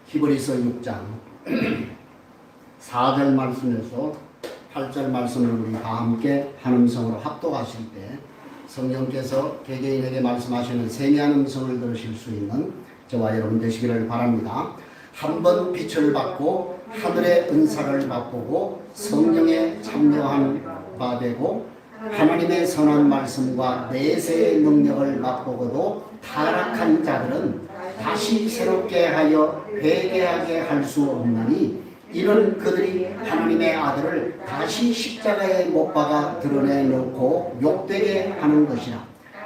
히브리서 6장 4절 말씀에서 8절 말씀을 우리 다 함께 한 음성으로 합독하실 때 성령께서 개개인에게 말씀하시는 세미한 음성을 들으실 수 있는 저와 여러분 되시기를 바랍니다. 한 번 빛을 받고 하늘의 은사를 맛보고 성령에 참여한 바 되고 하나님의 선한 말씀과 내세의 능력을 맛보고도 타락한 자들은 다시 새롭게 하여 회개하게 할 수 없나니 이는 그들이 하나님의 아들을 다시 십자가에 못 박아 드러내놓고 욕되게 하는 것이라.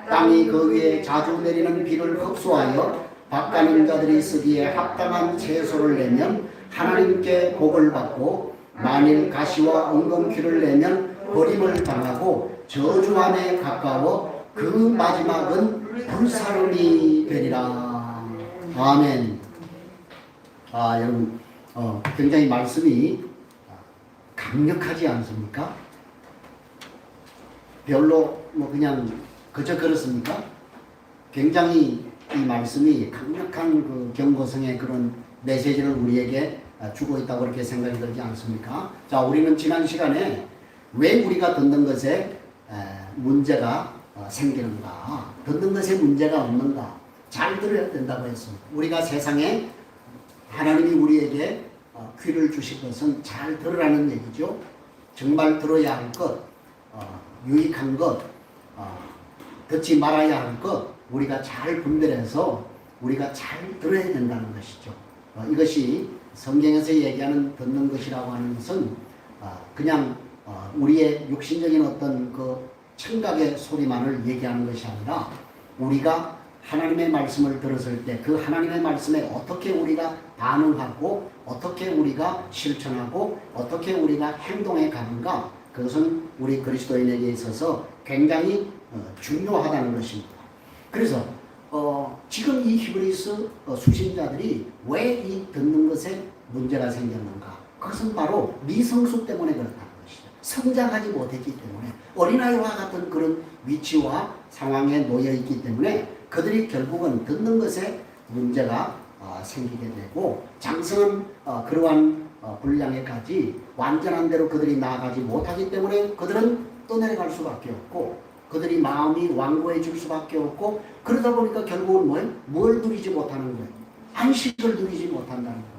땅이 그 위에 자주 내리는 비를 흡수하여 밭가는 자들이 쓰기에 합당한 채소를 내면 하나님께 복을 받고 만일 가시와 엉겅퀴를 내면 버림을 당하고 저주 안에 가까워 그 마지막은 불사름이 되리라. 아멘. 여러분 굉장히 말씀이 강력하지 않습니까? 별로 그냥 그저 그렇습니까? 굉장히 이 말씀이 강력한 그 경고성의 그런 메시지를 우리에게 주고 있다고 그렇게 생각이 들지 않습니까? 자, 우리는 지난 시간에 왜 우리가 듣는 것에 문제가 생기는가, 듣는 것에 문제가 없는가, 잘 들어야 된다고 했습니다. 우리가 세상에 하나님이 우리에게 귀를 주신 것은 잘 들으라는 얘기죠. 정말 들어야 할 것, 유익한 것, 듣지 말아야 할 것, 우리가 잘 분별해서 우리가 잘 들어야 된다는 것이죠. 이것이 성경에서 얘기하는 듣는 것이라고 하는 것은 그냥 우리의 육신적인 어떤 그 청각의 소리만을 얘기하는 것이 아니라 우리가 하나님의 말씀을 들었을 때 그 하나님의 말씀에 어떻게 우리가 반응하고 어떻게 우리가 실천하고 어떻게 우리가 행동해 가는가, 그것은 우리 그리스도인에게 있어서 굉장히 중요하다는 것입니다. 그래서 지금 이 히브리서 수신자들이 왜 이 듣는 것에 문제가 생겼는가, 그것은 바로 미성숙 때문에 그렇다는 것이죠. 성장하지 못했기 때문에 어린아이와 같은 그런 위치와 상황에 놓여 있기 때문에 그들이 결국은 듣는 것에 문제가 생기게 되고 장성한 그러한 분량에까지 완전한 대로 그들이 나아가지 못하기 때문에 그들은 떠내려갈 수밖에 없고 그들이 마음이 완고해질 수밖에 없고 그러다 보니까 결국은 뭐예요? 뭘 누리지 못하는 거예요? 안식을 누리지 못한다는 거예요.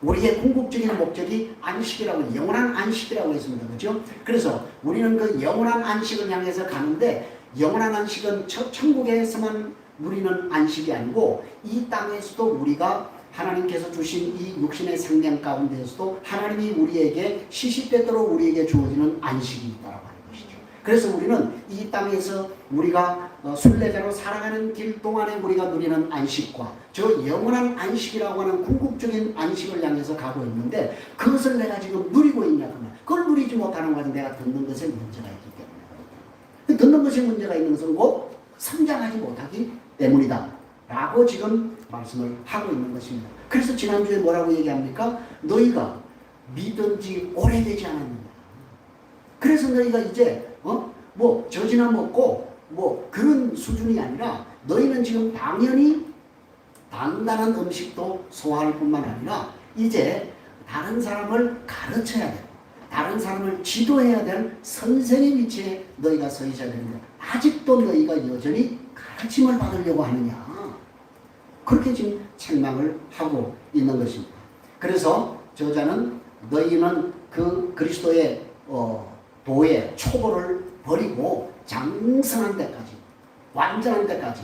우리의 궁극적인 목적이 안식이라고, 영원한 안식이라고 했습니다. 그렇죠? 그래서 우리는 그 영원한 안식을 향해서 가는데 영원한 안식은 천국에서만 누리는 안식이 아니고 이 땅에서도 우리가 하나님께서 주신 이 육신의 생명 가운데에서도 하나님이 우리에게 시시때때로 우리에게 주어지는 안식이 있다고 하는 것이죠. 그래서 우리는 이 땅에서 우리가 순례자로 살아가는 길 동안에 우리가 누리는 안식과 저 영원한 안식이라고 하는 궁극적인 안식을 향해서 가고 있는데 그것을 내가 지금 누리고 있냐 그러면 그걸 누리지 못하는 것은 내가 듣는 것에 문제가 있기 때문에 듣는 것에 문제가 있는 것은 곧 성장하지 못하기 때문이다 라고 지금 말씀을 하고 있는 것입니다. 그래서 지난주에 뭐라고 얘기합니까? 너희가 믿은 지 오래되지 않았느냐. 그래서 너희가 이제 젖이나 먹고 그런 수준이 아니라 너희는 지금 당연히 단단한 음식도 소화할 뿐만 아니라 이제 다른 사람을 가르쳐야 되고 다른 사람을 지도해야 될 선생의 위치에 너희가 서 있어야 되는데 아직도 너희가 여전히 가르침을 받으려고 하느냐. 그렇게 지금 책망을 하고 있는 것입니다. 그래서 저자는 너희는 그 그리스도의 도의 초보를 버리고 장성한 데까지, 완전한 데까지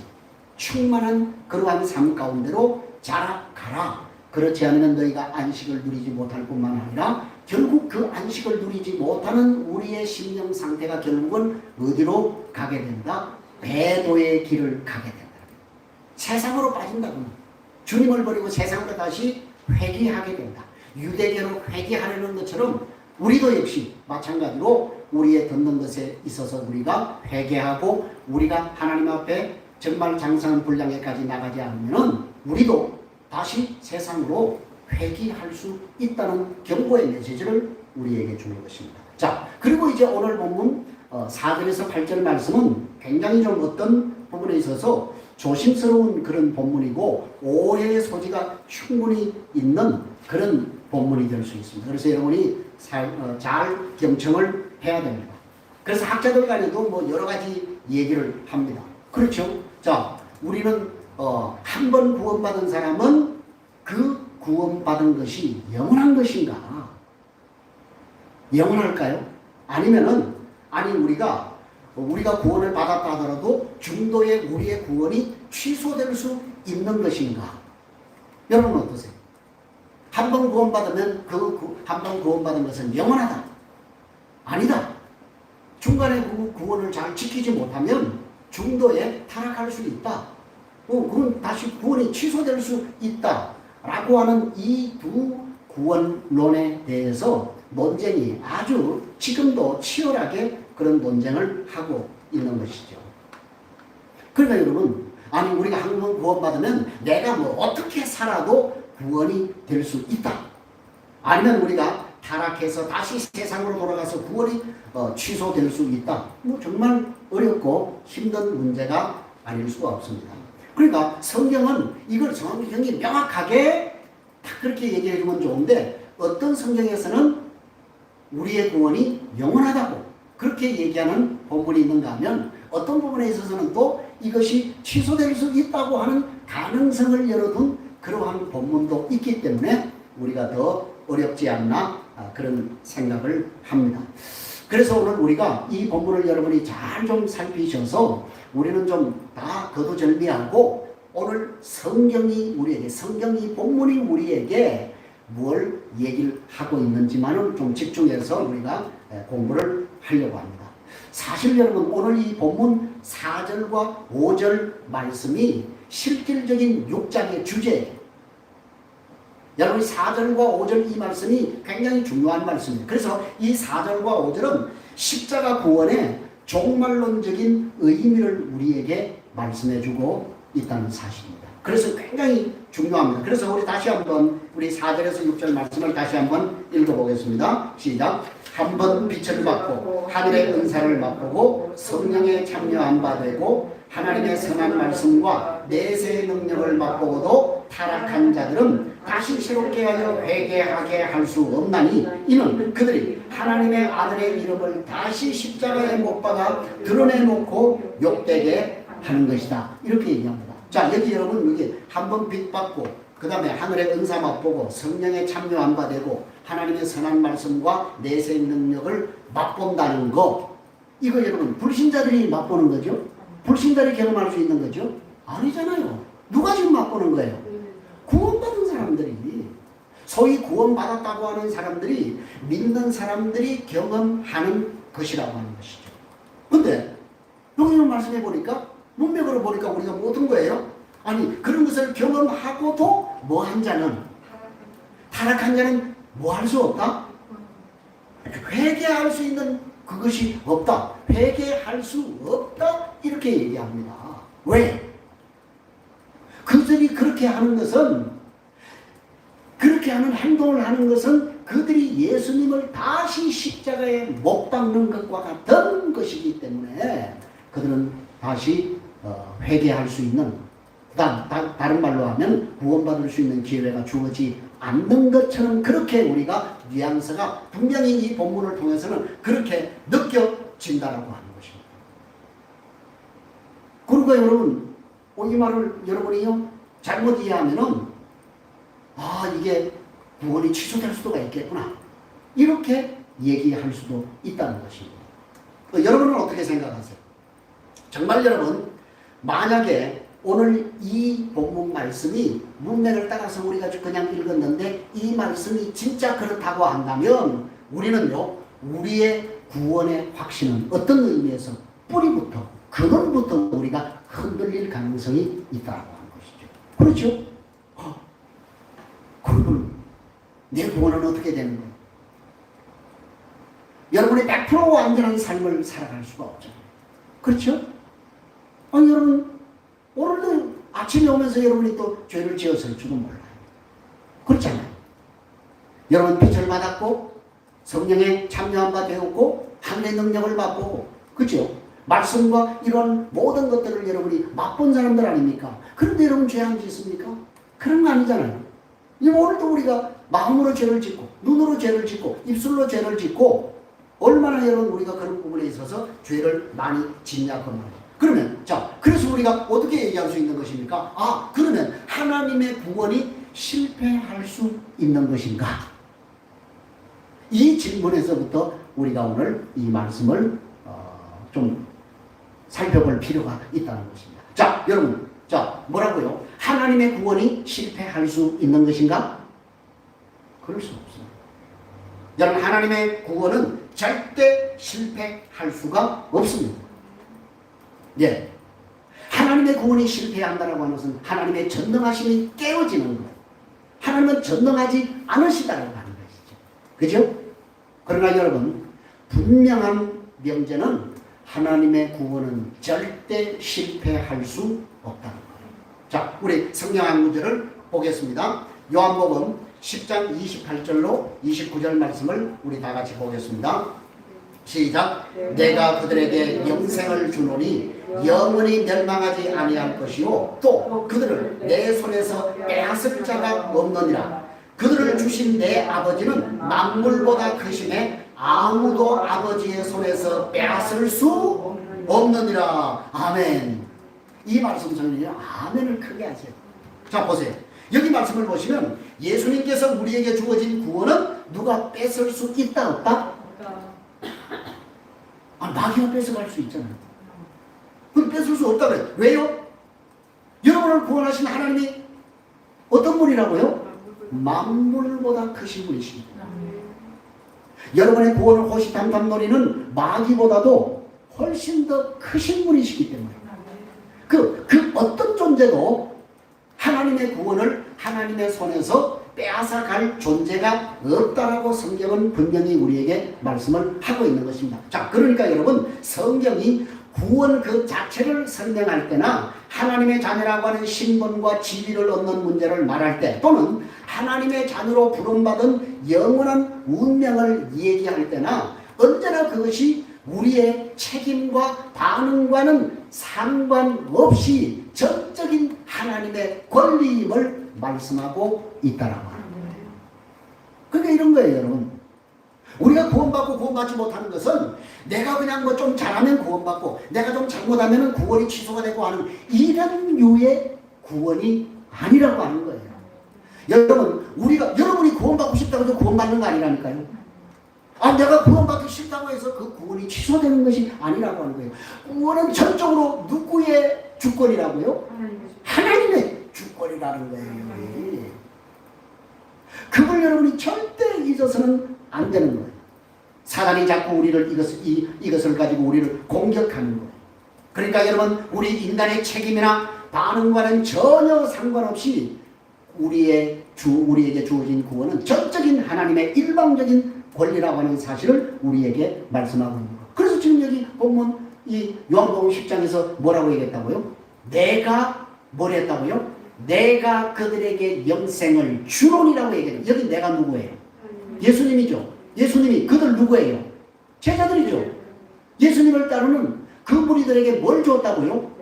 충만한 그러한 삶 가운데로 자라가라. 그렇지 않으면 너희가 안식을 누리지 못할 뿐만 아니라 결국 그 안식을 누리지 못하는 우리의 심령 상태가 결국은 어디로 가게 된다? 배도의 길을 가게 된다. 세상으로 빠진다고. 주님을 버리고 세상으로 다시 회귀하게 된다. 유대교로 회귀하려는 것처럼 우리도 역시 마찬가지로 우리의 듣는 것에 있어서 우리가 회개하고 우리가 하나님 앞에 정말 장성한 분량에까지 나가지 않으면 우리도 다시 세상으로 회귀할 수 있다는 경고의 메시지를 우리에게 주는 것입니다. 자, 그리고 이제 오늘 본문 4절에서 8절 말씀은 굉장히 좀 어떤 부분에 있어서 조심스러운 그런 본문이고 오해의 소지가 충분히 있는 그런 본문이 될 수 있습니다. 그래서 여러분이 잘 경청을 해야 됩니다. 그래서 학자들 간에도 뭐 여러 가지 얘기를 합니다. 그렇죠? 자, 우리는 한 번 구원받은 사람은 그 구원받은 것이 영원한 것인가? 영원할까요? 아니면은 우리가 구원을 받았다 하더라도 중도에 우리의 구원이 취소될 수 있는 것인가? 여러분 어떠세요? 한 번 구원받으면 한 번 구원받은 것은 영원하다. 아니다. 중간에 구원을 잘 지키지 못하면 중도에 타락할 수 있다. 그건 다시 구원이 취소될 수 있다. 라고 하는 이 두 구원론에 대해서 논쟁이 아주 지금도 치열하게 그런 논쟁을 하고 있는 것이죠. 그러니까 여러분, 우리가 한 번 구원받으면 내가 뭐 어떻게 살아도 구원이 될 수 있다. 아니면 우리가 타락해서 다시 세상으로 돌아가서 구원이 취소될 수 있다. 뭐 정말 어렵고 힘든 문제가 아닐 수가 없습니다. 그러니까 성경은 이걸 성경이 명확하게 딱 그렇게 얘기해 주면 좋은데 어떤 성경에서는 우리의 구원이 영원하다고 그렇게 얘기하는 본문이 있는가 하면 어떤 부분에 있어서는 또 이것이 취소될 수 있다고 하는 가능성을 열어둔 그러한 본문도 있기 때문에 우리가 더 어렵지 않나 그런 생각을 합니다. 그래서 오늘 우리가 이 본문을 여러분이 잘 좀 살피셔서 우리는 좀 다 거두절미하고 오늘 성경이 본문이 우리에게 뭘 얘기를 하고 있는지만을 좀 집중해서 우리가 공부를 하려고 합니다. 사실 여러분 오늘 이 본문 4절과 5절 말씀이 실질적인 6장의 주제예요. 여러분 4절과 5절 이 말씀이 굉장히 중요한 말씀입니다. 그래서 이 4절과 5절은 십자가 구원의 종말론적인 의미를 우리에게 말씀해주고 있다는 사실입니다. 그래서 굉장히 중요합니다. 그래서 우리 다시 한번 우리 4절에서 6절 말씀을 다시 한번 읽어보겠습니다. 시작. 한 번 빛을 받고 하늘의 은사를 맛보고 성령에 참여한 바 되고 하나님의 선한 말씀과 내세의 능력을 맛보고도 타락한 자들은 다시 새롭게 하여 회개하게 할 수 없나니 이는 그들이 하나님의 아들의 이름을 다시 십자가에 못 박아 드러내놓고 욕되게 하는 것이다. 이렇게 얘기합니다. 자, 여기 여러분 여기 한 번 빛 받고 그 다음에 하늘의 은사 맛보고 성령에 참여한 바 되고 하나님의 선한 말씀과 내세의 능력을 맛본다는 거, 이거 여러분 불신자들이 맛보는 거죠? 불신자들이 경험할 수 있는 거죠? 아니잖아요. 누가 지금 맛보는 거예요? 구원받은 사람들이, 소위 구원받았다고 하는 사람들이, 믿는 사람들이 경험하는 것이라고 하는 것이죠. 근데 여기 말씀해 보니까, 문맥으로 보니까 우리가 뭐 어떤 거예요? 아니 그런 것을 경험하고도 뭐한 자는, 타락한 자는 뭐 할 수 없다? 회개할 수 있는 그것이 없다. 회개할 수 없다. 이렇게 얘기합니다. 왜? 그들이 그렇게 하는 것은, 그렇게 하는 행동을 하는 것은 그들이 예수님을 다시 십자가에 못 박는 것과 같은 것이기 때문에 그들은 다시 회개할 수 있는, 다른 말로 하면 구원받을 수 있는 기회가 주어지지 않는 것처럼 그렇게 우리가 뉘앙스가 분명히 이 본문을 통해서는 그렇게 느껴진다라고 하는 것입니다. 그러니까 여러분, 이 말을 여러분이요 잘못 이해하면은 이게 구원이 취소될 수도 있겠구나 이렇게 얘기할 수도 있다는 것입니다. 여러분은 어떻게 생각하세요? 정말 여러분, 만약에 오늘 이 본문 말씀이 문맥을 따라서 우리가 그냥 읽었는데 이 말씀이 진짜 그렇다고 한다면 우리는요, 우리의 구원의 확신은 어떤 의미에서 뿌리부터, 근원부터 우리가 흔들릴 가능성이 있다고 하는 것이죠. 그렇죠? 그러면 내 구원은 어떻게 되는 거예요? 여러분이 100% 완전한 삶을 살아갈 수가 없잖아요. 그렇죠? 여러분 오늘도 아침에 오면서 여러분이 또 죄를 지었을지도 몰라요. 그렇잖아요. 여러분 빛을 받았고 성령에 참여한 바 되었고 하늘의 능력을 맛보고, 그렇죠? 말씀과 이런 모든 것들을 여러분이 맛본 사람들 아닙니까? 그런데 여러분 죄 안 짓습니까? 그런 거 아니잖아요. 오늘도 우리가 마음으로 죄를 짓고 눈으로 죄를 짓고 입술로 죄를 짓고 얼마나 여러분 우리가 그런 부분에 있어서 죄를 많이 짓냐 그 말이에요. 그러면 그래서 우리가 어떻게 얘기할 수 있는 것입니까? 그러면 하나님의 구원이 실패할 수 있는 것인가? 이 질문에서부터 우리가 오늘 이 말씀을 좀 살펴볼 필요가 있다는 것입니다. 여러분, 뭐라고요? 하나님의 구원이 실패할 수 있는 것인가? 그럴 수 없어요. 여러분, 하나님의 구원은 절대 실패할 수가 없습니다. 예. 하나님의 구원이 실패한다라고 하는 것은 하나님의 전능하심이 깨어지는 거예요. 하나님은 전능하지 않으시다라고 하는 것이죠. 그죠? 그러나 여러분, 분명한 명제는 하나님의 구원은 절대 실패할 수 없다는 거예요. 우리 성경 한 구절을 보겠습니다. 요한복음 10장 28절로 29절 말씀을 우리 다 같이 보겠습니다. 시작. 내가 그들에게 영생을 주노니 영원히 멸망하지 아니할 것이요 또 그들을 내 손에서 빼앗을 자가 없느니라. 그들을 주신 내 아버지는 만물보다 크심에 아무도 아버지의 손에서 빼앗을 수 없느니라. 아멘. 이 말씀 성경에 아멘을 크게 하세요. 보세요. 여기 말씀을 보시면 예수님께서 우리에게 주어진 구원은 누가 뺏을 수 있다 없다? 마귀가 뺏어갈 수 있잖아요. 그럼 뺏을 수 없다 그래요. 왜요? 여러분을 구원하신 하나님이 어떤 분이라고요? 만물보다 크신 분이십니다. 여러분의 구원을 호시탐탐 노리는 마귀보다도 훨씬 더 크신 분이시기 때문에 그 어떤 존재도 하나님의 구원을 하나님의 손에서 빼앗아갈 존재가 없다라고 성경은 분명히 우리에게 말씀을 하고 있는 것입니다. 그러니까 여러분, 성경이 구원 그 자체를 설명할 때나 하나님의 자녀라고 하는 신분과 지위를 얻는 문제를 말할 때 또는 하나님의 자녀로 부름받은 영원한 운명을 얘기할 때나 언제나 그것이 우리의 책임과 반응과는 상관없이 전적인 하나님의 권리임을 말씀하고 있다라고 하는 거예요. 그러니까 이런 거예요, 여러분. 우리가 구원받고 구원받지 못하는 것은 내가 그냥 뭐 좀 잘하면 구원받고 내가 좀 잘못하면 구원이 취소가 되고 하는 이런 류의 구원이 아니라고 하는 거예요. 여러분이 구원받고 싶다고 해서 구원받는 거 아니라니까요. 내가 구원받기 싫다고 해서 그 구원이 취소되는 것이 아니라고 하는 거예요. 구원은 전적으로 누구의 주권이라고요? 하나님의 주권이라는 거예요. 그걸 여러분이 절대 잊어서는 안 되는 거예요. 사단이 자꾸 우리를 이것을 가지고 우리를 공격하는 거예요. 그러니까 여러분, 우리 인간의 책임이나 반응과는 전혀 상관없이 우리에게 주어진 구원은 전적인 하나님의 일방적인 권리라고 하는 사실을 우리에게 말씀하고 있는 거예요. 그래서 지금 여기 보면 이 요한복음 10장에서 뭐라고 얘기했다고요? 내가 뭘 했다고요? 내가 그들에게 영생을 주노니라고 얘기해요. 여기 내가 누구예요? 예수님이죠. 예수님이 그들 누구예요? 제자들이죠. 예수님을 따르는 그 무리들에게 뭘 주었다고요?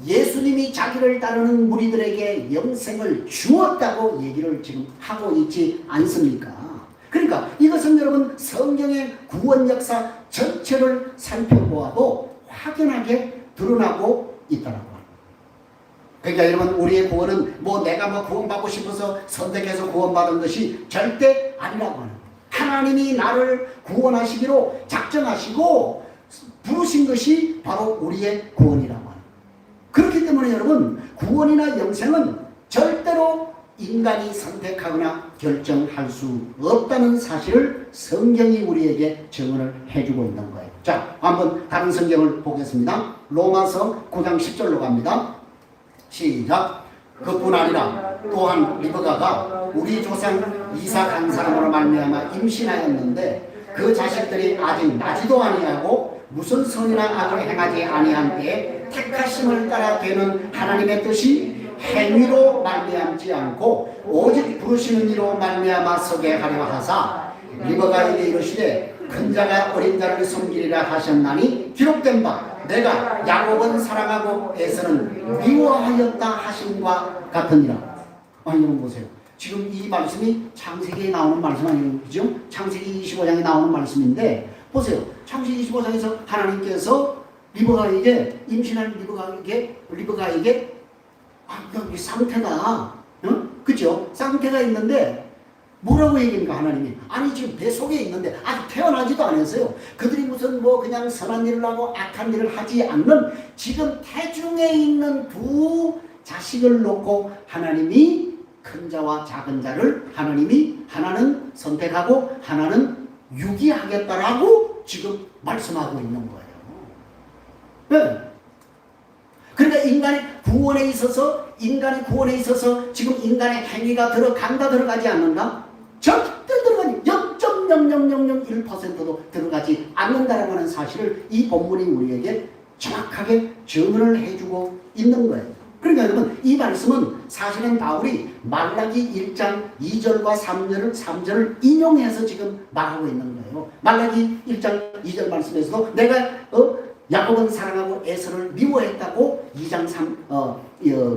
예수님이 자기를 따르는 무리들에게 영생을 주었다고 얘기를 지금 하고 있지 않습니까? 그러니까 이것은 여러분 성경의 구원 역사 전체를 살펴보아도 확연하게 드러나고 있다라고 합니다. 그러니까 여러분, 우리의 구원은 내가 구원받고 싶어서 선택해서 구원받은 것이 절대 아니라고 하는 거예요. 하나님이 나를 구원하시기로 작정하시고 부르신 것이 바로 우리의 구원이라고 하는 거예요. 그렇기 때문에 여러분, 구원이나 영생은 절대로 인간이 선택하거나 결정할 수 없다는 사실을 성경이 우리에게 증언을 해주고 있는 거예요. 한번 다른 성경을 보겠습니다. 로마서 9장 10절로 갑니다. 시작. 그뿐 아니라 또한 리브가가 우리 조상 이삭 한 사람으로 말미암아 임신하였는데 그 자식들이 아직 나지도 아니하고 무슨 선이나 악을 행하지 아니한 때에 택하심을 따라 되는 하나님의 뜻이 행위로 말미암지 않고 오직 부르시는 이로 말미암아 서게 하려 하사 리브가에게 이르시되 큰 자가 어린 자를 섬기리라 하셨나니 기록된 바 내가 야곱은 사랑하고 에서는 미워하였다 하심과 같으니라. 여러분 보세요. 지금 이 말씀이 창세기에 나오는 말씀 아니에요? 그죠? 창세기 25장에 나오는 말씀인데 보세요. 창세기 25장에서 하나님께서 리브가에게 임신한 리브가에게 여기 상태가 그죠? 상태가 있는데 뭐라고 얘기합니까 하나님이? 아니 지금 배 속에 있는데 아직 태어나지도 않았어요. 그들이 무슨 뭐 그냥 선한 일을 하고 악한 일을 하지 않는 지금 태중에 있는 두 자식을 놓고 하나님이 큰 자와 작은 자를 하나님이 하나는 선택하고 하나는 유기하겠다라고 지금 말씀하고 있는 거예요. 네. 그러니까 인간의 구원에 있어서 지금 인간의 행위가 들어간다 들어가지 않는다? 절대 들어가지 0.00001%도 들어가지 않는다라고 하는 사실을 이 본문이 우리에게 정확하게 증언을 해주고 있는 거예요. 그러니까 여러분 이 말씀은 사실은 바울이 말라기 1장 2절과 3절을 인용해서 지금 말하고 있는 거예요. 말라기 1장 2절 말씀에서도 내가 야곱은 사랑하고 에서를 미워했다고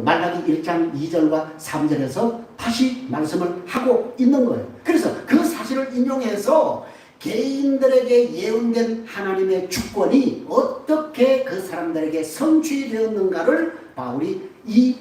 말라기 1장 2절과 3절에서 다시 말씀을 하고 있는 거예요. 그래서 그 사실을 인용해서 개인들에게 예언된 하나님의 주권이 어떻게 그 사람들에게 성취되었는가를 바울이 이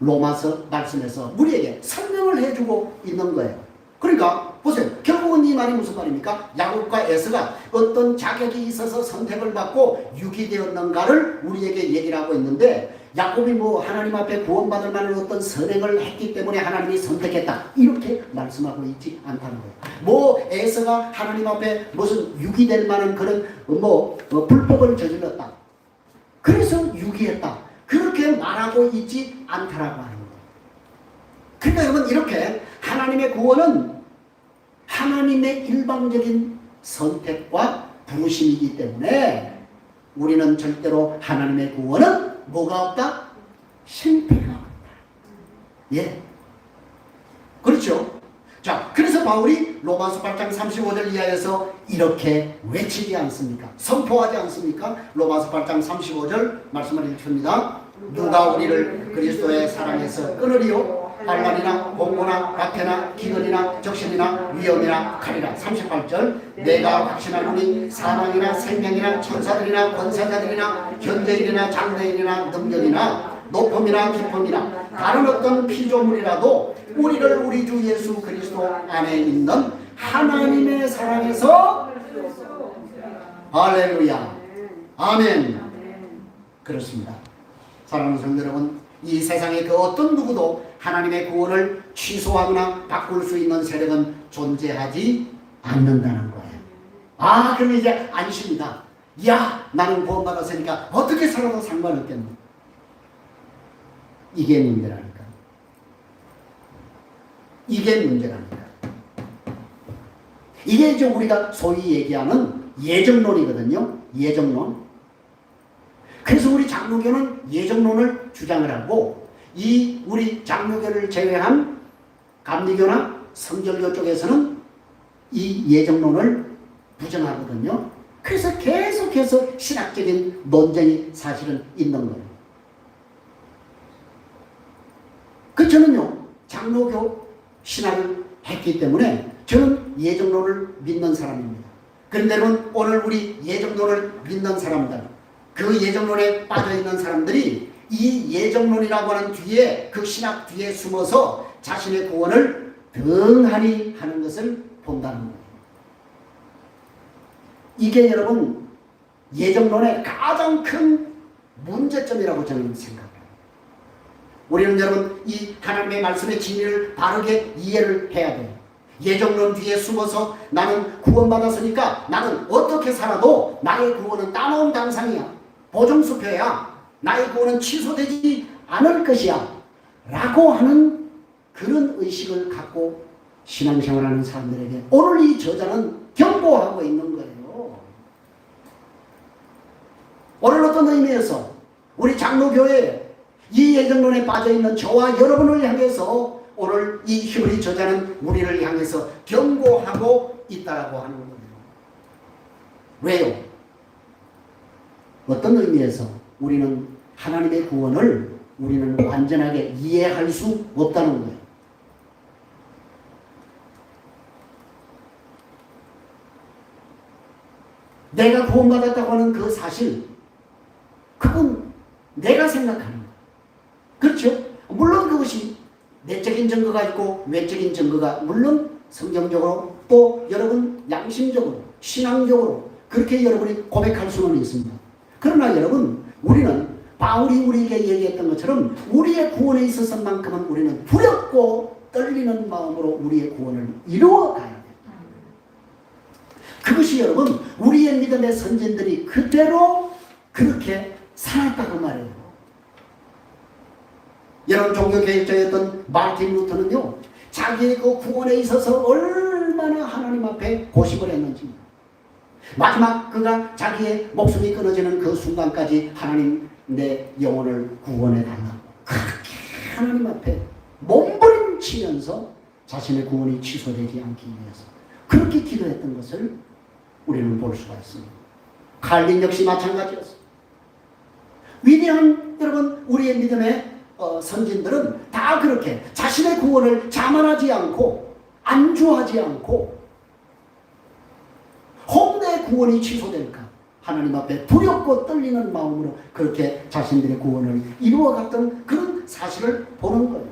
로마서 말씀에서 우리에게 설명을 해주고 있는 거예요. 그러니까 보세요. 결국은 이 말이 무슨 말입니까? 야곱과 에서가 어떤 자격이 있어서 선택을 받고 유기되었는가를 우리에게 얘기를 하고 있는데 야곱이 뭐 하나님 앞에 구원받을 만한 어떤 선행을 했기 때문에 하나님이 선택했다 이렇게 말씀하고 있지 않다는 거예요. 뭐 에서가 하나님 앞에 무슨 유기될 만한 그런 불법을 저질렀다 그래서 유기했다 그렇게 말하고 있지 않다라고 하는 거예요. 그러니까 여러분 이렇게 하나님의 구원은 하나님의 일방적인 선택과 부르심이기 때문에 우리는 절대로 하나님의 구원은 뭐가 없다? 실패가 없다. 예. 그렇죠? 자, 그래서 바울이 로마서 8장 35절 이하에서 이렇게 외치지 않습니까? 선포하지 않습니까? 로마서 8장 35절 말씀을 읽습니다. 누가 우리를 그리스도의 사랑에서 끊으리요? 환난이나 공고나 박해나 기근이나 적신이나 위험이나 칼이라. 38절 내가 확신하노니 사망이나 생명이나 천사들이나 권세자들이나 현재일이나 장래일이나 능력이나 높음이나 깊음이나 다른 어떤 피조물이라도 우리를 우리 주 예수 그리스도 안에 있는 하나님의 사랑에서 할렐루야 아멘. 그렇습니다. 사랑하는 성도 여러분, 이 세상에 그 어떤 누구도 하나님의 구원을 취소하거나 바꿀 수 있는 세력은 존재하지 않는다는 거예요. 그럼 이제 안심이다. 야, 나는 구원받았으니까 어떻게 살아도 상관없겠노. 이게 문제라니까. 이게 문제라니까. 이게 이제 우리가 소위 얘기하는 예정론이거든요. 예정론. 그래서 우리 장로교는 예정론을 주장을 하고 이 우리 장로교를 제외한 감리교나 성결교 쪽에서는 이 예정론을 부정하거든요. 그래서 계속해서 신학적인 논쟁이 사실은 있는 거예요. 저는요 장로교 신학을 했기 때문에 저는 예정론을 믿는 사람입니다. 그런데 여러분 오늘 우리 예정론을 믿는 사람들 그 예정론에 빠져있는 사람들이 이 예정론이라고 하는 뒤에 그 신학 뒤에 숨어서 자신의 구원을 등한히 하는 것을 본다는 거예요. 이게 여러분 예정론의 가장 큰 문제점이라고 저는 생각해요. 우리는 여러분 이 하나님의 말씀의 진리를 바르게 이해를 해야 돼요. 예정론 뒤에 숨어서 나는 구원받았으니까 나는 어떻게 살아도 나의 구원은 따놓은 당상이야. 보증수표야. 나의 구원은 취소되지 않을 것이야. 라고 하는 그런 의식을 갖고 신앙생활하는 사람들에게 오늘 이 저자는 경고하고 있는 거예요. 오늘 어떤 의미에서 우리 장로교회에 이 예정론에 빠져있는 저와 여러분을 향해서 오늘 이 히브리 저자는 우리를 향해서 경고하고 있다라고 하는 거예요. 왜요? 어떤 의미에서 우리는 하나님의 구원을 우리는 완전하게 이해할 수 없다는 거예요. 내가 구원받았다고 하는 그 사실, 그건 내가 생각하는 거예요. 그렇죠? 물론 그것이 내적인 증거가 있고 외적인 증거가 물론 성경적으로 또 여러분 양심적으로 신앙적으로 그렇게 여러분이 고백할 수는 있습니다. 그러나 여러분 우리는 바울이 우리에게 얘기했던 것처럼 우리의 구원에 있어서만큼은 우리는 두렵고 떨리는 마음으로 우리의 구원을 이루어가야 돼요. 그것이 여러분 우리의 믿음의 선진들이 그대로 그렇게 살았다고 말해요. 여러분 종교개혁자였던 마틴 루터는요, 자기의 그 구원에 있어서 얼마나 하나님 앞에 고심을 했는지, 마지막 그가 자기의 목숨이 끊어지는 그 순간까지 하나님 내 영혼을 구원해 달라고 그렇게 하나님 앞에 몸부림치면서 자신의 구원이 취소되지 않기 위해서 그렇게 기도했던 것을 우리는 볼 수가 있습니다. 칼빈 역시 마찬가지였습니다. 위대한 여러분 우리의 믿음의 선진들은 다 그렇게 자신의 구원을 자만하지 않고 안주하지 않고 혹 내 구원이 취소될까 하나님 앞에 두렵고 떨리는 마음으로 그렇게 자신들의 구원을 이루어갔던 그런 사실을 보는 거예요.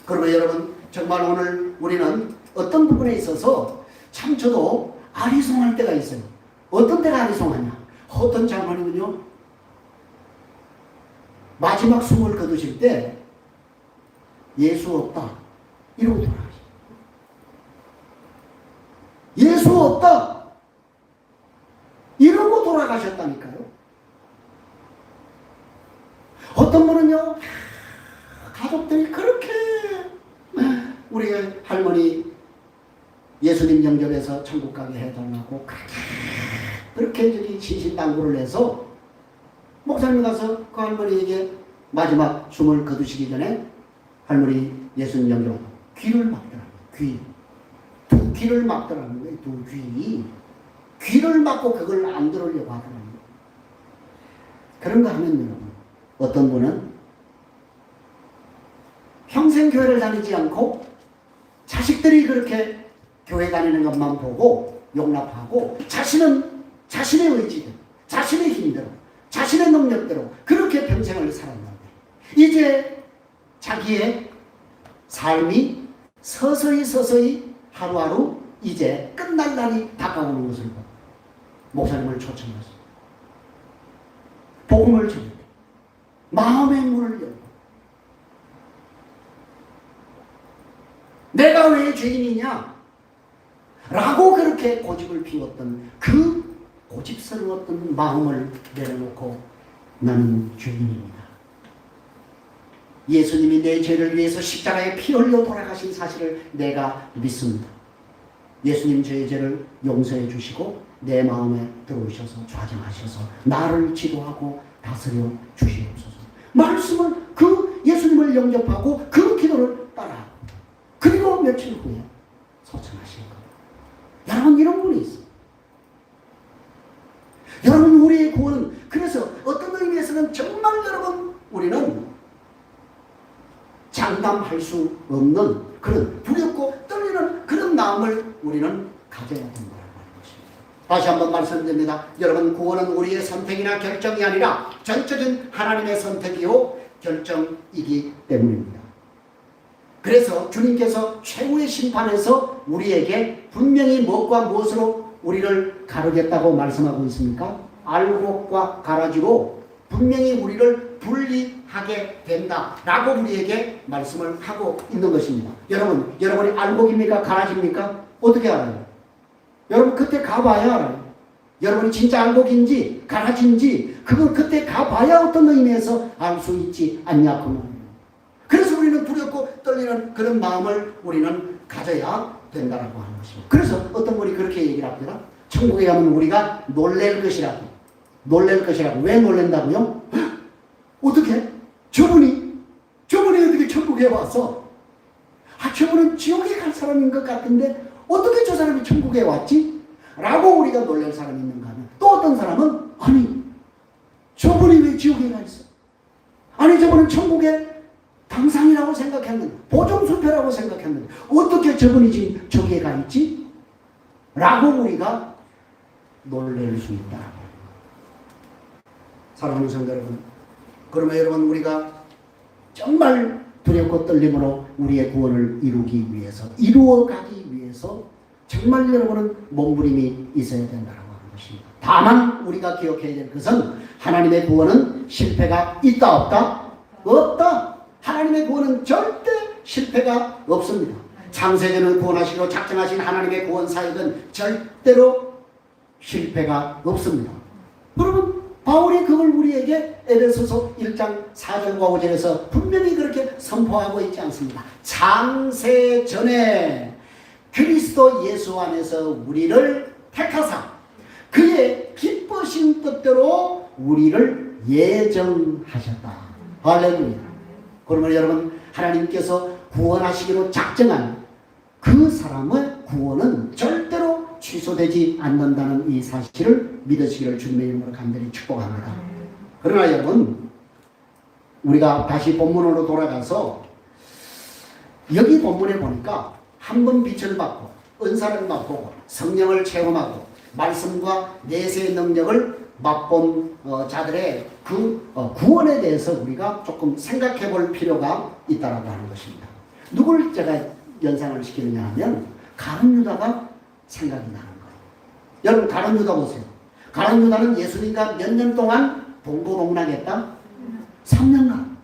그러면 여러분 정말 오늘 우리는 어떤 부분에 있어서 참 저도 아리송할 때가 있어요. 어떤 때가 아리송하냐? 어떤 장로님은요 마지막 숨을 거두실 때 예수 없다 이러고 돌아가시죠. 예수 없다 이러고 돌아가셨다니까요. 어떤 분은요 가족들이 그렇게 우리 할머니 예수님 영접해서 천국 가게 해달라고 그렇게 저기 신신당부를 해서 목사님 가서 그 할머니에게 마지막 숨을 거두시기 전에 할머니 예수님 영접 귀를 막더라고요. 두 귀를 막더라는 거예요. 두 귀. 귀를 막고 그걸 안 들으려고 하더라고요. 그런 거 하면 여러분 어떤 분은 평생 교회를 다니지 않고 자식들이 그렇게 교회 다니는 것만 보고 용납하고 자신은 자신의 의지대로 자신의 힘대로 자신의 능력대로 그렇게 평생을 살았는데 이제 자기의 삶이 서서히 하루하루 이제 끝날 날이 다가오는 것을 보고 목사님을 초청했습니다. 복음을 전해 마음의 문을 열고 내가 왜 죄인이냐 라고 그렇게 고집을 피웠던 그 고집스러웠던 마음을 내려놓고 나는 죄인입니다. 예수님이 내 죄를 위해서 십자가에 피 흘려 돌아가신 사실을 내가 믿습니다. 예수님 저의 죄를 용서해 주시고 내 마음에 들어오셔서 좌정하셔서 나를 지도하고 다스려 주시옵소서. 말씀을 그 예수님을 영접하고 그 기도를 따라 그리고 며칠 후에 소천하신 것. 여러분 이런 분이 있어요. 여러분 우리의 구원은 그래서 어떤 의미에서는 정말 여러분 우리는 장담할 수 없는 그런 두렵고 떨리는 그런 마음을 우리는 가져야 된다는 것입니다. 다시 한번 말씀드립니다. 여러분 구원은 우리의 선택이나 결정이 아니라 전적인 하나님의 선택이요 결정이기 때문입니다. 그래서 주님께서 최후의 심판에서 우리에게 분명히 무엇과 무엇으로 우리를 가르겠다고 말씀하고 있습니까? 알곡과 가라지로 분명히 우리를 분리하게 된다라고 우리에게 말씀을 하고 있는 것입니다. 여러분이 알곡입니까? 가라지입니까? 어떻게 알아요? 여러분 그때 가봐야 알아요. 여러분이 진짜 알곡인지 가라지인지 그걸 그때 가봐야 어떤 의미에서 알 수 있지 않냐 그 말이에요. 그래서 우리는 두렵고 떨리는 그런 마음을 우리는 가져야 된다라고 하는 것입니다. 그래서 어떤 분이 그렇게 얘기를 합니다. 천국에 가면 우리가 놀랄 것이라고. 왜 놀란다고요? 어떻게? 저분이 어떻게 천국에 와서 저분은 지옥에 갈 사람인 것 같은데 어떻게 저 사람이 천국에 왔지? 라고 우리가 놀랄 사람이 있는가 하면 또 어떤 사람은 아니 저분이 왜 지옥에 가 있어? 아니 저분은 천국의 당상이라고 생각했는데, 보정수표라고 생각했는데 어떻게 저분이 지금 저기에 가 있지? 라고 우리가 놀랄 수 있다. 사랑하는 성도 여러분, 그러면 여러분 우리가 정말 두렵고 떨림으로 우리의 구원을 이루기 위해서, 이루어가기 위해서 정말 여러분은 몸부림이 있어야 된다고 하는 것입니다. 다만 우리가 기억해야 될 것은 하나님의 구원은 실패가 있다 없다? 없다. 하나님의 구원은 절대 실패가 없습니다. 창세전을 구원하시고 작정하신 하나님의 구원 사역은 절대로 실패가 없습니다. 여러분 바울이 그걸 우리에게 에베소서 1장 4절과 5절에서 분명히 그렇게 선포하고 있지 않습니다. 창세전에 그리스도 예수 안에서 우리를 택하사 그의 기쁘신 뜻대로 우리를 예정하셨다. 할렐루야. 그러면 여러분 하나님께서 구원하시기로 작정한 그 사람의 구원은 절대로 취소되지 않는다는 이 사실을 믿으시기를 주님의 이름으로 간절히 축복합니다. 그러나 여러분 우리가 다시 본문으로 돌아가서 여기 본문에 보니까 한 번 빛을 받고 은사를 맛보고 성령을 체험하고 말씀과 내세의 능력을 맛본 자들의 그 구원에 대해서 우리가 조금 생각해 볼 필요가 있다고 하는 것입니다. 누굴 제가 연상을 시키느냐 하면 가룟 유다가 생각이 나는 거예요. 여러분 가룟 유다 보세요. 가룟 유다는 예수님과 몇 년 동안 동고동락했다? 3년간.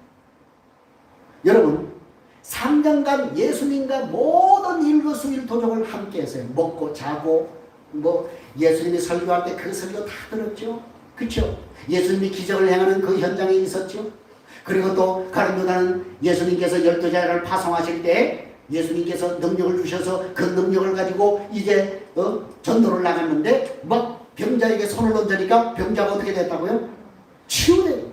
여러분 3년간 예수님과 모든 일거수일투족을 함께 했어요. 먹고 자고 뭐 예수님이 설교할 때 그 설교 다 들었죠. 그렇죠? 예수님이 기적을 행하는 그 현장에 있었죠. 그리고 또 가룟 유다는 예수님께서 12제자를 파송하실 때 예수님께서 능력을 주셔서 그 능력을 가지고 이제 전도를 나갔는데 막 병자에게 손을 얹으니까 병자가 어떻게 됐다고요? 치유돼요.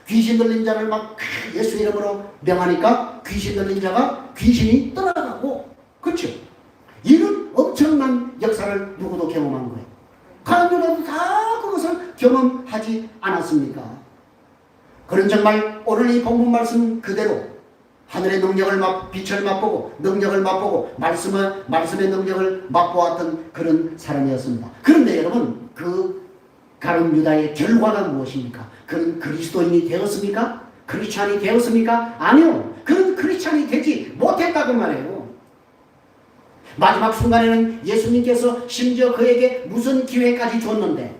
귀신 들린 자를 막 예수 이름으로 명하니까 귀신 들린 자가 귀신이 떠나가고, 그렇죠? 이런 엄청난 역사를 누구도 경험한 거예요. 가룟 유다도 다 그것을 경험하지 않았습니까? 그런 정말 오늘 이 본문 말씀 그대로 하늘의 능력을 빛을 맛보고 능력을 맛보고 말씀의 능력을 맛보았던 그런 사람이었습니다. 그런데 여러분 그 가룟 유다의 결과가 무엇입니까? 그는 그리스도인이 되었습니까? 크리스찬이 되었습니까? 아니요. 그는 크리스찬이 되지 못했다고 말해요. 마지막 순간에는 예수님께서 심지어 그에게 무슨 기회까지 줬는데,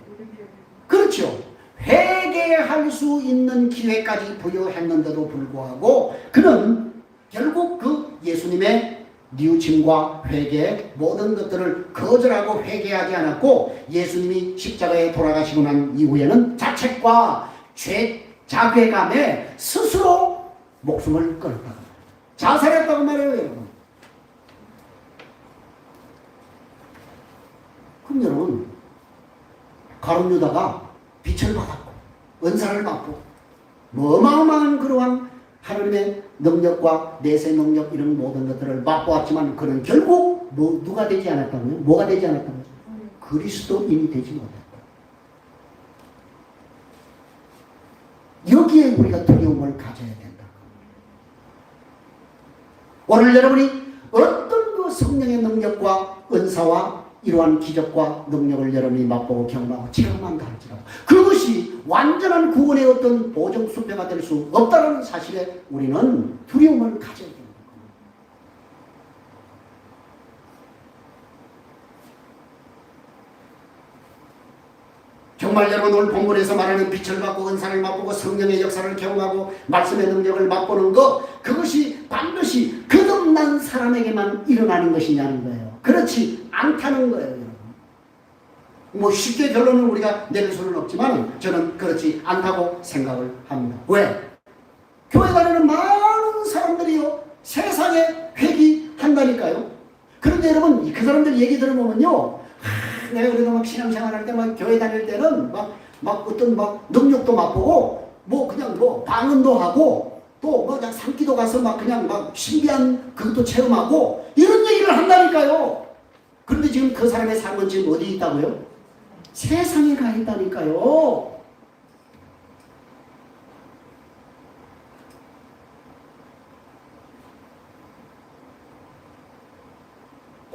그렇죠. 회개할 수 있는 기회까지 부여했는데도 불구하고 그는 결국 그 예수님의 뉘우침과 회개 모든 것들을 거절하고 회개하지 않았고 예수님이 십자가에 돌아가시고 난 이후에는 자책과 자괴감에 스스로 목숨을 끊었다고, 자살했다고 말해요. 여러분. 그럼 여러분 가룟 유다가 빛을 받았고 은사를 받고 어마어마한 그러한 하나님의 능력과 내세 능력 이런 모든 것들을 맛보았지만 그는 결국 누가 되지 않았다고요? 뭐가 되지 않았다고요? 그리스도인이 되지 못했다. 여기에 우리가 두려움을 가져야 된다. 오늘 여러분이 어떤 그 성령의 능력과 은사와 이러한 기적과 능력을 여러분이 맛보고 경험하고 체험한다 할지라도 그것이 완전한 구원의 어떤 보정수표가 될 수 없다는 사실에 우리는 두려움을 가져야 됩니다. 정말 여러분 오늘 본문에서 말하는 빛을 받고 은사를 맛보고 성령의 역사를 경험하고 말씀의 능력을 맛보는 것, 그것이 반드시 거듭난 사람에게만 일어나는 것이냐는 거예요. 그렇지 않다는 거예요. 여러분. 뭐 쉽게 결론을 우리가 내릴 수는 없지만 저는 그렇지 않다고 생각을 합니다. 왜? 교회 다니는 많은 사람들이요 세상에 회귀한다니까요. 그런데 여러분 그 사람들 얘기 들어보면요, 내가 그래도 막 신앙생활할 때 막 교회 다닐 때는 막 어떤 막 능력도 맛보고 뭐 그냥 뭐 방언도 하고 또 뭐 그냥 산기도 가서 막 그냥 막 신비한 그것도 체험하고 이런 얘기를 한다니까요. 그런데 지금 그 사람의 삶은 지금 어디 있다고요? 세상에 가 있다니까요.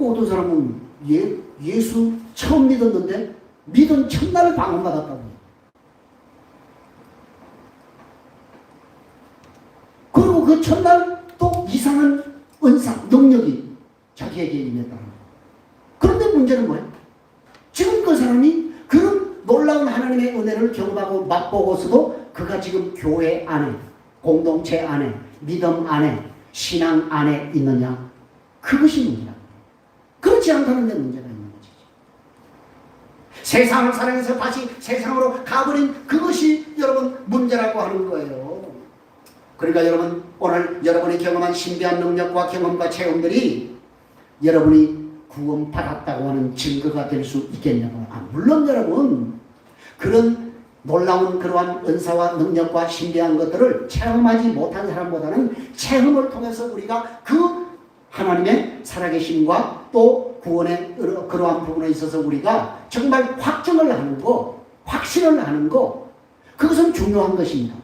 어떤 사람은 예수 처음 믿었는데 믿은 첫날 방언받았다고. 그리고 그 첫날 또 이상한 은사, 능력이 자기에게 임했다는 거예요. 그런데 문제는 뭐예요? 지금 그 사람이 그런 놀라운 하나님의 은혜를 경험하고 맛보고서도 그가 지금 교회 안에, 공동체 안에, 믿음 안에, 신앙 안에 있느냐? 그것이 문제다. 그렇지 않다는 데 문제가 있는 것이지. 세상을 사랑해서 다시 세상으로 가버린 그것이 여러분 문제라고 하는 거예요. 그러니까 여러분, 오늘 여러분이 경험한 신비한 능력과 경험과 체험들이 여러분이 구원받았다고 하는 증거가 될 수 있겠냐고. 물론 여러분, 그런 놀라운 그러한 은사와 능력과 신비한 것들을 체험하지 못한 사람보다는 체험을 통해서 우리가 그 하나님의 살아계심과 또 구원의 그러한 부분에 있어서 우리가 정말 확증을 하는 거, 확신을 하는 거, 그것은 중요한 것입니다.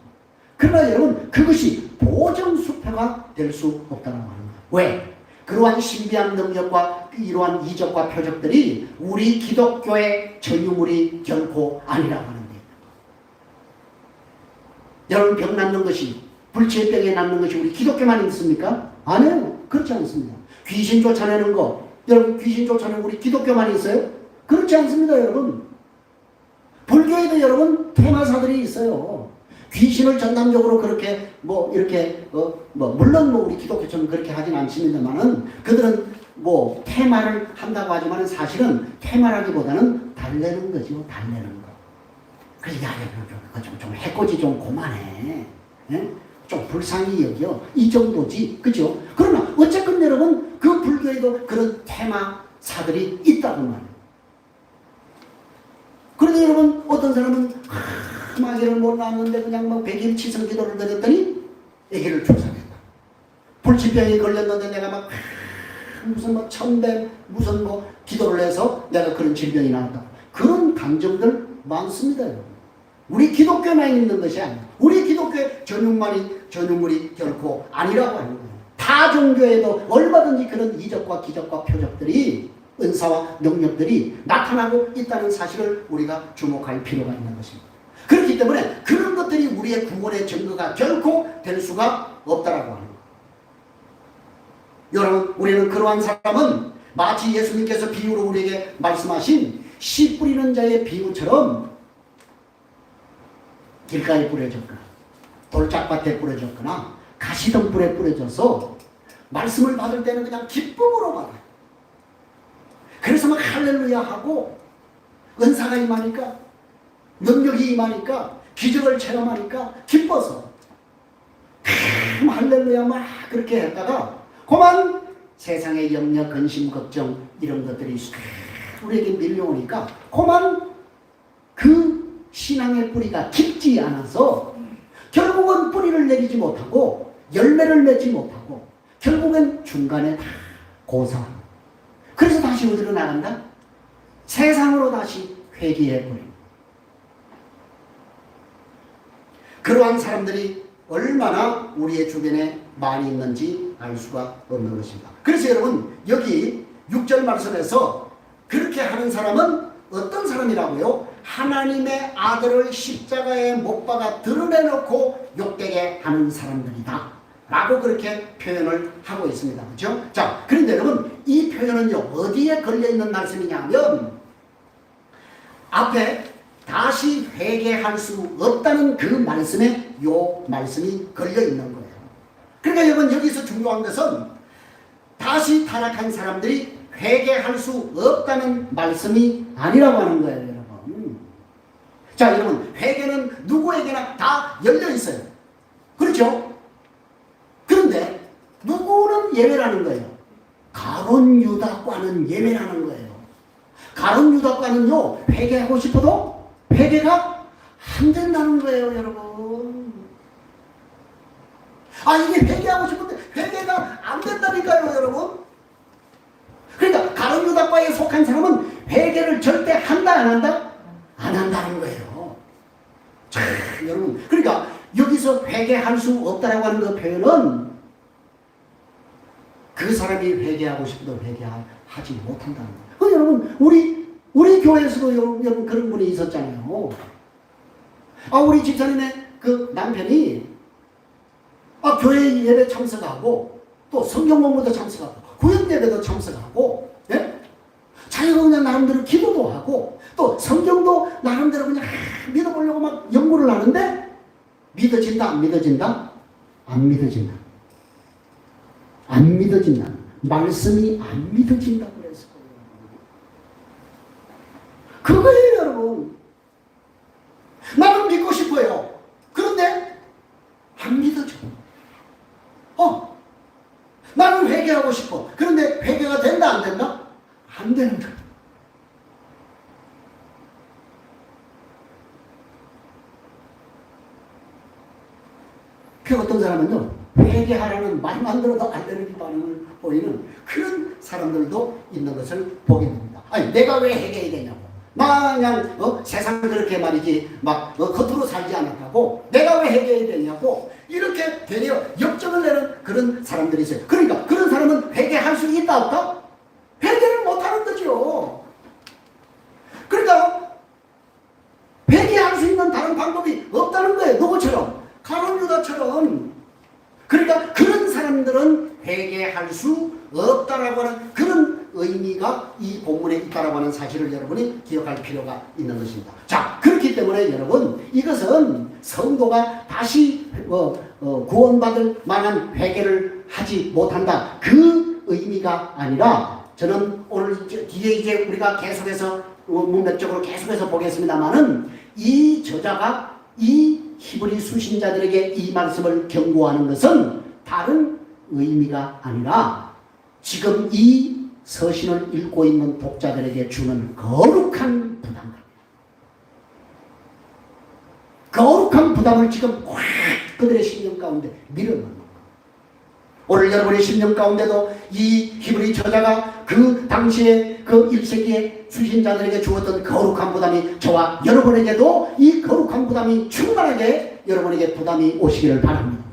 그러나 여러분, 그것이 보정수표가 될 수 없다는 거예요. 왜? 그러한 신비한 능력과 이러한 이적과 표적들이 우리 기독교의 전유물이 결코 아니라고 하는데, 여러분, 병 낫는 것이, 불치병에 낫는 것이 우리 기독교만 있습니까? 아니에요. 그렇지 않습니다. 귀신 쫓아내는 거, 여러분, 귀신 쫓아내는 우리 기독교만 있어요? 그렇지 않습니다, 여러분. 불교에도 여러분 퇴마사들이 있어요. 귀신을 전담적으로 그렇게 이렇게 물론 우리 기독교처럼 그렇게 하진 않습니다만은 그들은 퇴마를 한다고 하지만 사실은 퇴마라기보다는 달래는 거죠. 달래는 거. 그래서 좀 해코지 좀 그만해. 예? 좀 불쌍히 여겨. 이 정도지. 그죠? 그러나 어쨌든 여러분, 그 불교에도 그런 퇴마사들이 있다고 말이에요. 그런데 여러분, 어떤 사람은 마귀를 못 낳았는데 그냥 100일 치성 기도를 드렸더니 아기를 출산했다. 불치병이 걸렸는데 내가 무슨 천배 무슨 기도를 해서 내가 그런 질병이 나왔다. 그런 감정들 많습니다, 여러분. 우리 기독교만 있는 것이 아니야. 우리 기독교의 전유물이 결코 아니라고 하는 거예요. 타 종교에도 얼마든지 그런 이적과 기적과 표적들이, 은사와 능력들이 나타나고 있다는 사실을 우리가 주목할 필요가 있는 것입니다. 그렇기 때문에 그런 것들이 우리의 구원의 증거가 결코 될 수가 없다라고 하는 거예요. 여러분, 우리는 그러한 사람은 마치 예수님께서 비유로 우리에게 말씀하신 씨 뿌리는 자의 비유처럼 길가에 뿌려졌거나 돌짝밭에 뿌려졌거나 가시덤불에 뿌려져서 말씀을 받을 때는 그냥 기쁨으로 받아요. 그래서 막 할렐루야 하고 은사가 임하니까, 능력이 임하니까, 기적을 체험하니까 기뻐서 할렐루야 막 그렇게 했다가 그만 세상의 염려, 근심, 걱정 이런 것들이 우리에게 밀려오니까 그만 그 신앙의 뿌리가 깊지 않아서 결국은 뿌리를 내리지 못하고 열매를 맺지 못하고 결국은 중간에 다 고사합니다. 그래서 다시 어디로 나간다? 세상으로 다시 회귀해버립니다. 그러한 사람들이 얼마나 우리의 주변에 많이 있는지 알 수가 없는 것입니다. 그래서 여러분, 여기 6절 말씀에서 그렇게 하는 사람은 어떤 사람이라고요? 하나님의 아들을 십자가에 못 박아 드러내놓고 욕되게 하는 사람들이다 라고 그렇게 표현을 하고 있습니다. 그렇죠? 자, 그런데 여러분, 이 표현은요, 어디에 걸려있는 말씀이냐면 앞에 다시 회개할 수 없다는 그 말씀에 요 말씀이 걸려있는 거예요. 그러니까 여러분, 여기서 중요한 것은 다시 타락한 사람들이 회개할 수 없다는 말씀이 아니라고 하는 거예요, 여러분. 자, 여러분, 회개는 누구에게나 다 열려있어요. 그렇죠? 그런데 누구는 예외라는 거예요. 가룟 유다과는 예외라는 거예요. 가룟 유다과는요, 회개하고 싶어도 회개가 안 된다는 거예요, 여러분. 이게 회개하고 싶은데 회개가 안 된다니까요, 여러분. 그러니까 가룟 유다과에 속한 사람은 회개를 절대 한다 안 한다? 회개할 수 없다라고 하는 그 표현은 그 사람이 회개하고 싶어도 회개하지 못한다는 거예요. 여러분, 우리 교회에서도 여러분 그런 분이 있었잖아요. 우리 집사님의 그 남편이 교회 예배 참석하고 또 성경 공부도 참석하고 구역 예배도 참석하고, 예? 자기가 그냥 나름대로 기도도 하고 또 성경도 나름대로 그냥 믿어보려고 막 연구를 하는데 믿어진다 안 믿어진다? 안 믿어진다. 안 믿어진다. 말씀이 안 믿어진다고 그랬어요. 그거예요, 여러분. 나는 믿고 싶어요. 그런데 안 믿어져. 나는 회개하고 싶어. 그런데 회개가 된다 안 된다? 안 되는 거야. 그 어떤 사람은요, 회개하라는 말만 들어도 안 되는 반응을 보이는 그런 사람들도 있는 것을 보게 됩니다. 아니, 내가 왜 회개해야 되냐고. 나 그냥 세상 그렇게 말이지 막 겉으로 살지 않았다고 내가 왜 회개해야 되냐고 이렇게 되려 역정을 내는 그런 사람들이 있어요. 그러니까 그런 사람은 회개할 수 있다 없다? 회개를 못하는 거죠. 그러니까 회개할 수 있는 다른 방법이 없다는 거예요. 누구처럼? 가룟 유다처럼. 그러니까 그런 사람들은 회개할 수 없다라고 하는 그런 의미가 이 본문에 있다라고 하는 사실을 여러분이 기억할 필요가 있는 것입니다. 자, 그렇기 때문에 여러분, 이것은 성도가 다시 구원받을 만한 회개를 하지 못한다, 그 의미가 아니라, 저는 오늘 뒤에 이제 우리가 계속해서 문맥적으로 계속해서 보겠습니다만은, 이 저자가 이 히브리 수신자들에게 이 말씀을 경고하는 것은 다른 의미가 아니라 지금 이 서신을 읽고 있는 독자들에게 주는 거룩한 부담감, 거룩한 부담을 지금 확 그들의 심령 가운데 밀어넣는 거예요. 오늘 여러분의 심령 가운데도 이 히브리 저자가 그 당시에 그 1세기의 수신자들에게 주었던 거룩한 부담이 저와 여러분에게도 이 거룩한 부담이 충만하게 여러분에게 부담이 오시기를 바랍니다.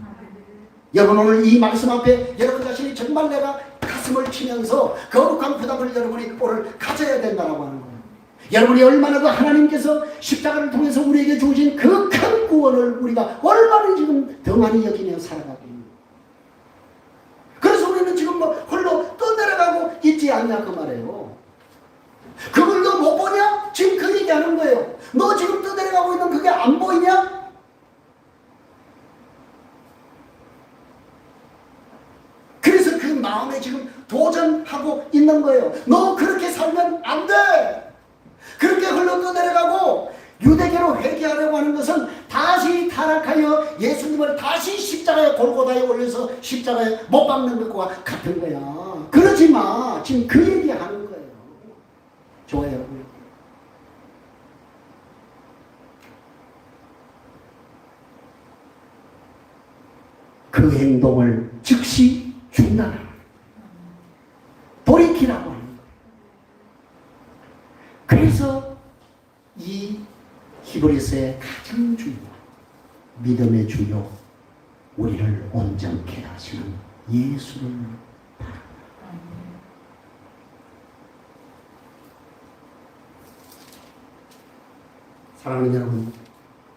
여러분, 오늘 이 말씀 앞에 여러분 자신이 정말 내가 가슴을 치면서 거룩한 부담을 여러분이 오늘 가져야 된다고 하는 거예요. 여러분이 얼마나 그 하나님께서 십자가를 통해서 우리에게 주신 그 큰 구원을 우리가 얼마나 지금 등한히 여기며 살아가고 있는 거예요. 그래서 우리는 지금 홀로 떠내려가고 있지 않냐 그 말이에요. 그걸 너 못 보냐? 지금 그 얘기하는 거예요. 너 지금 떠내려가고 있는 그게 안 보이냐? 그래서 그 마음에 지금 도전하고 있는 거예요. 너 그렇게 살면 안 돼. 그렇게 흘러 떠내려가고 유대교로 회개하려고 하는 것은 다시 타락하여 예수님을 다시 십자가에 골고다에 올려서 십자가에 못 박는 것과 같은 거야. 그러지 마. 지금 그 얘기하는 거예요. 좋아요, 여러분. 그 행동을 즉시 중단하는, 돌이키라고 하는 거예요. 그래서 이 히브리서의 가장 중요한 믿음의 주요, 우리를 온전케 하시는 예수를 바랍니다. 사랑하는 여러분,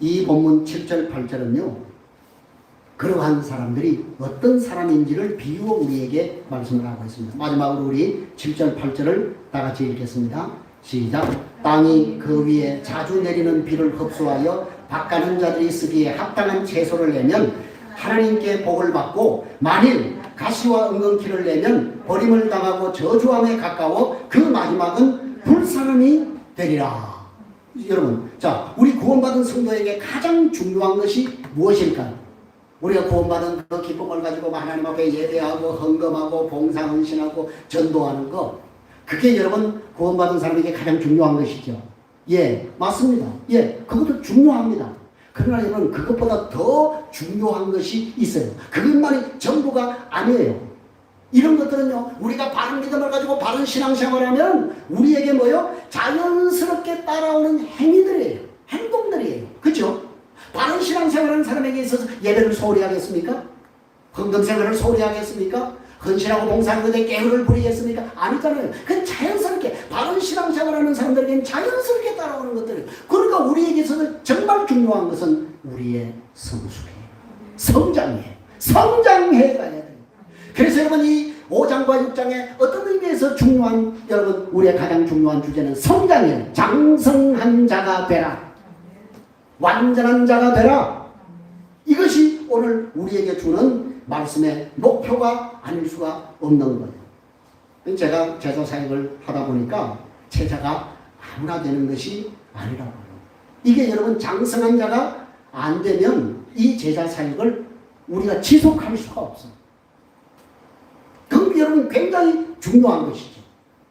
이 본문 7절 8절은요 그러한 사람들이 어떤 사람인지를 비유어 우리에게 말씀을 하고 있습니다. 마지막으로 우리 7절 8절을 다 같이 읽겠습니다. 시작. 땅이 그 위에 자주 내리는 비를 흡수하여 밭가는 자들이 쓰기에 합당한 채소를 내면 하나님께 복을 받고, 만일 가시와 은근키를 내면 버림을 당하고 저주함에 가까워 그 마지막은 불사름이 되리라. 여러분, 자, 우리 구원받은 성도에게 가장 중요한 것이 무엇일까요? 우리가 구원받은 그 기쁨을 가지고 하나님 앞에 예배하고 헌금하고 봉사 헌신하고 전도하는 거, 그게 여러분 구원받은 사람에게 가장 중요한 것이죠. 예, 맞습니다. 예, 그것도 중요합니다. 그러나 여러분, 그것보다 더 중요한 것이 있어요. 그것만이 전부가 아니에요. 이런 것들은요, 우리가 바른 믿음을 가지고 바른 신앙생활을 하면 우리에게 뭐요? 자연스럽게 따라오는 행위들이에요. 행동들이에요. 그렇죠? 바른 신앙생활하는 사람에게 있어서 예배를 소홀히 하겠습니까? 헌금생활을 소홀히 하겠습니까? 헌신하고 봉사하는 것에 게으를 부리겠습니까? 아니잖아요. 그건 자연스럽게 바른 신앙생활하는 사람들에게는 자연스럽게 따라오는 것들이에요. 그러니까 우리에게서는 정말 중요한 것은 우리의 성숙이에요. 성장이에요. 성장해 가야 돼요. 그래서 여러분 이 5장과 6장의 어떤 의미에서 중요한 여러분 우리의 가장 중요한 주제는 성장이에요. 장성한 자가 되라. 완전한 자가 되라. 이것이 오늘 우리에게 주는 말씀의 목표가 아닐 수가 없는 거예요. 제가 제자 사역을 하다 보니까 제자가 아무나 되는 것이 아니라고요. 이게 여러분 장성한 자가 안 되면 이 제자 사역을 우리가 지속할 수가 없어요. 그럼 여러분 굉장히 중요한 것이죠.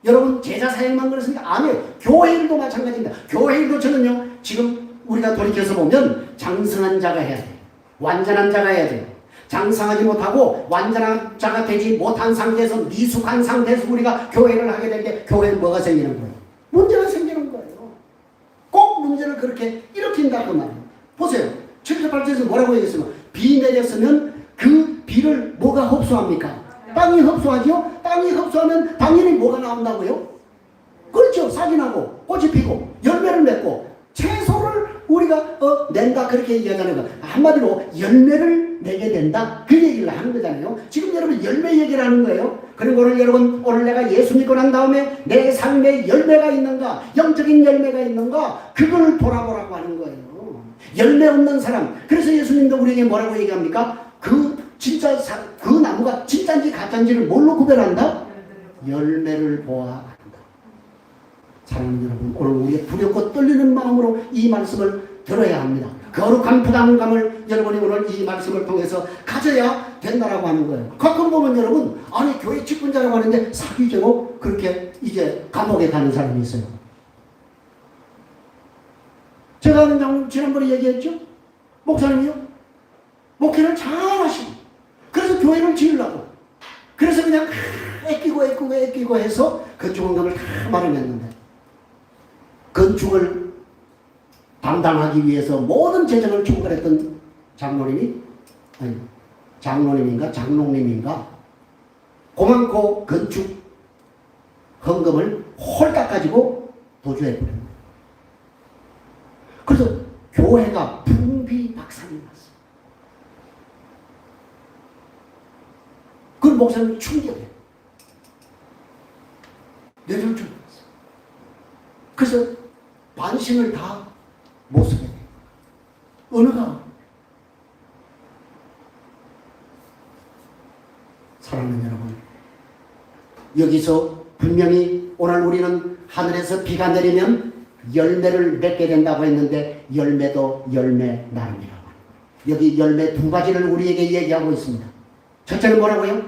여러분 제자 사역만 그렇습니까? 아니에요. 교회 일도 마찬가지입니다. 교회 일도 저는요 지금 우리가 돌이켜서 보면 장성한 자가 해야 돼요. 완전한 자가 해야 돼요. 장성하지 못하고 완전한 자가 되지 못한 상태에서 미숙한 상태에서 우리가 교회를 하게 될 때 교회는 뭐가 생기는 거예요? 문제가 생기는 거예요. 꼭 문제를 그렇게 일으킨다고 말이에요. 보세요. 7절 8절에서 뭐라고 얘기했으면 비 내렸으면 그 비를 뭐가 흡수합니까? 땅이 흡수하죠? 땅이 흡수하면 당연히 뭐가 나온다고요? 그렇죠. 싹이 나고 꽃이 피고 열매를 맺고 채소를 우리가 낸다 그렇게 얘기하잖아요. 한마디로 열매를 내게 된다 그 얘기를 하는 거잖아요. 지금 여러분 열매 얘기를 하는 거예요. 그리고 오늘 내가 예수 믿고 난 다음에 내 삶에 열매가 있는가, 영적인 열매가 있는가, 그걸 돌아보라고 하는 거예요. 열매 없는 사람. 그래서 예수님도 우리에게 뭐라고 얘기합니까? 그 나무가 진짜인지 가짜인지를 뭘로 구별한다? 열매를 보아야 한다. 사랑하는 여러분, 오늘 우리의 두렵고 떨리는 마음으로 이 말씀을 들어야 합니다. 거룩한 부담감을 여러분이 오늘 이 말씀을 통해서 가져야 된다라고 하는 거예요. 가끔 보면 여러분, 아니 교회 직분자라고 하는데 사기죄로 그렇게 이제 감옥에 가는 사람이 있어요. 제가 아는 장로님 지난번에 얘기했죠? 목사님이요? 목회를 잘 하시고 그래서 교회를 지으려고 그래서 그냥 애끼고 해서 건축원금을 다 마련했는데 건축을 담당하기 위해서 모든 재정을 총괄했던 장로님인가 고만고 건축 헌금을 홀딱 가지고 도주해버렸어요. 그래서 교회가 풍비박산이 났어요. 그 목사님이 충격해요. 뇌를 좀 그래서 반신을 다 못 쓰게 돼요. 언어가 사랑하는 여러분, 여기서 분명히 오늘 우리는 하늘에서 비가 내리면 열매를 맺게 된다고 했는데 열매도 열매 나름이라고. 여기 열매 두 가지를 우리에게 얘기하고 있습니다. 첫째는 뭐라고요?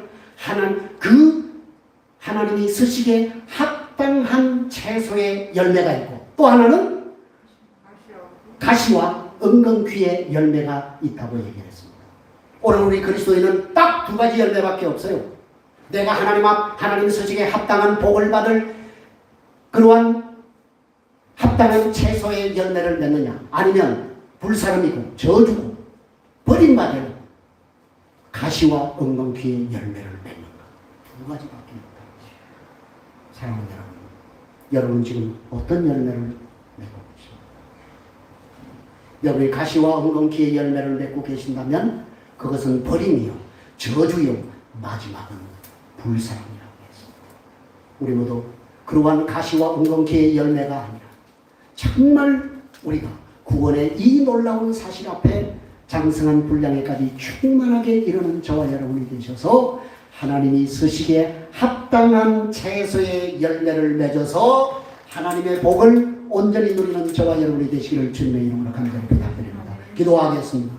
하나님이 쓰시기에 합당한 채소의 열매가 있고 또 하나는 가시와 은근귀의 열매가 있다고 얘기했습니다. 오늘 우리 그리스도인은 딱 두 가지 열매밖에 없어요. 내가 하나님 쓰시기에 합당한 복을 받을 그러한 합당한 채소의 열매를 맺느냐, 아니면 불사름이고 저주고 버림받을 가시와 은근귀의 열매를 맺는가. 두 가지밖에 없다. 사랑하는 여러분 지금 어떤 열매를 맺고 계십니까? 여러분이 가시와 은근귀의 열매를 맺고 계신다면 그것은 버림이요 저주요 마지막은 불사랑이라고 했습니다. 우리 모두 그러한 가시와 은근귀의 열매가 아니라 정말 우리가 구원의 이 놀라운 사실 앞에 장성한 분량에까지 충만하게 이르는 저와 여러분이 되셔서 하나님이 쓰시기에 합당한 채소의 열매를 맺어서 하나님의 복을 온전히 누리는 저와 여러분이 되시기를 주님의 이름으로 간절히 부탁드립니다. 기도하겠습니다.